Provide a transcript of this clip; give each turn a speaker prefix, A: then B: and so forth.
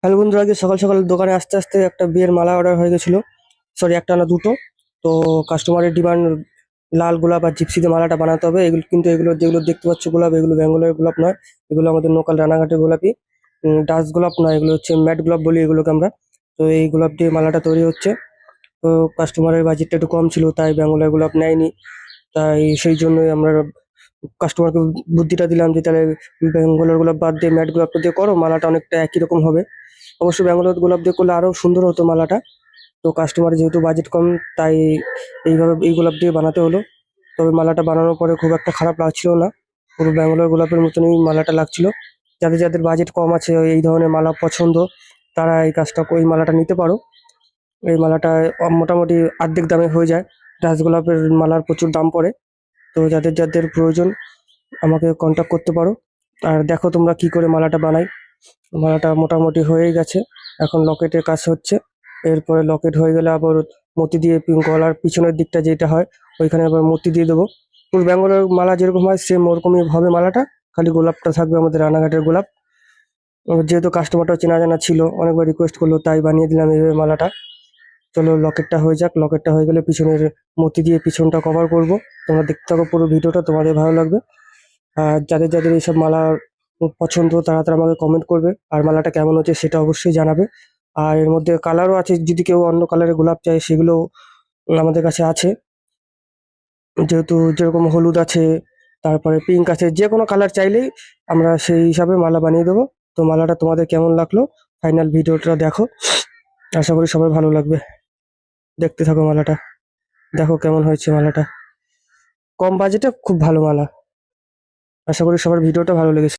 A: Hello বন্ধুরা, আগে সকাল সকাল দোকানে আসতে আসতে একটা বিয়ের মালা অর্ডার হয়ে গেছিলো। সরি, একটা না দুটো। তো কাস্টমারের ডিমান্ড লাল গোলাপ আর জিপসিতে মালাটা বানাতে হবে। এগুলো কিন্তু, এগুলো যেগুলো দেখতে পাচ্ছ গোলাপ, এগুলো বেঙ্গলের গোলাপ নয়। এগুলো আমাদের লোকাল রানাঘাটের গোলাপই। ডাচ গোলাপ নয়, এগুলো হচ্ছে ম্যাট গোলাপ বলি এগুলোকে আমরা। তো এই গোলাপ দিয়ে মালাটা তৈরি হচ্ছে। তো কাস্টমারের বাজেটটা একটু কম ছিল, তাই বেঙ্গলের গোলাপ নেয়নি। তাই সেই জন্যই আমরা কাস্টমারকে বুদ্ধিটা দিলাম যে তাহলে বেঙ্গলের গোলাপ বাদ দিয়ে ম্যাট গোলাপটা দিয়ে করো, মালাটা অনেকটা একই রকম হবে। অবশ্য ব্যাঙ্গালোর গোলাপ দিয়ে করলে আরো সুন্দর হতো মালাটা। তো কাস্টমারের যেহেতু বাজেট কম, তাই এইভাবে এই গোলাপ দিয়ে বানাতে হলো। তবে মালাটা বানানোর পরে খুব একটা খারাপ লাগছিল না, পুরো ব্যাঙ্গালোর গোলাপের মতনই মালাটা লাগছিল। যাদের যাদের বাজেট কম আছে, এই ধরনের মালা পছন্দ, তারা এই কাজটা এই মালাটা নিতে পারো। এই মালাটা মোটামুটি অর্ধেক দামে হয়ে যায়। রাজগোলাপের মালার প্রচুর দাম পড়ে। তো যাদের যাদের প্রয়োজন আমাকে কন্ট্যাক্ট করতে পারো। আর দেখো তোমরা কি করে মালাটা বানাই। মালাটা মোটামুটি হয়েই গেছে। এখন লকেটের কাজ হচ্ছে। এরপরে লকেট হয়ে গেলে আবার মতি দিয়ে গলার পিছনের দিকটা যেটা হয়, ওইখানে আবার মতি দিয়ে দেবো। পুরো বেঙ্গলের মালা যেরকম হয় সেম ওরকমই হবে মালাটা। খালি গোলাপটা থাকবে আমাদের রানাঘাটের গোলাপ। যেহেতু কাস্টমারটা চেনা জানা ছিল, অনেকবার রিকোয়েস্ট করলো, তাই বানিয়ে দিলাম এইভাবে মালাটা। চলো লকেটটা হয়ে যাক। লকেটটা হয়ে গেলে পিছনের মতি দিয়ে পিছনটা কভার করব। তোমরা দেখতে থাকো পুরো ভিডিওটা, তোমাদের ভালো লাগবে। আর যাদের যাদের এইসব মালা পছন্দ, তারা তারা আমাকে কমেন্ট করবে, আর মালাটা কেমন হচ্ছে সেটা অবশ্যই জানাবে। আর এর মধ্যে কালারও আছে, যদি কেউ অন্য কালারের গোলাপ চায় সেগুলো আমাদের কাছে আছে। যেহেতু যেরকম হলুদ আছে, তারপরে পিঙ্ক আছে, যে কোনো কালার চাইলেই আমরা সেই হিসাবে মালা বানিয়ে দেবো। তো মালাটা তোমাদের কেমন লাগলো, ফাইনাল ভিডিওটা দেখো। আশা করি সবাই ভালো লাগবে। দেখতে থাকো মালাটা, দেখো কেমন হয়েছে মালাটা। কম বাজেটে খুব ভালো মালা। আশা করি সবার ভিডিওটা ভালো লেগেছে।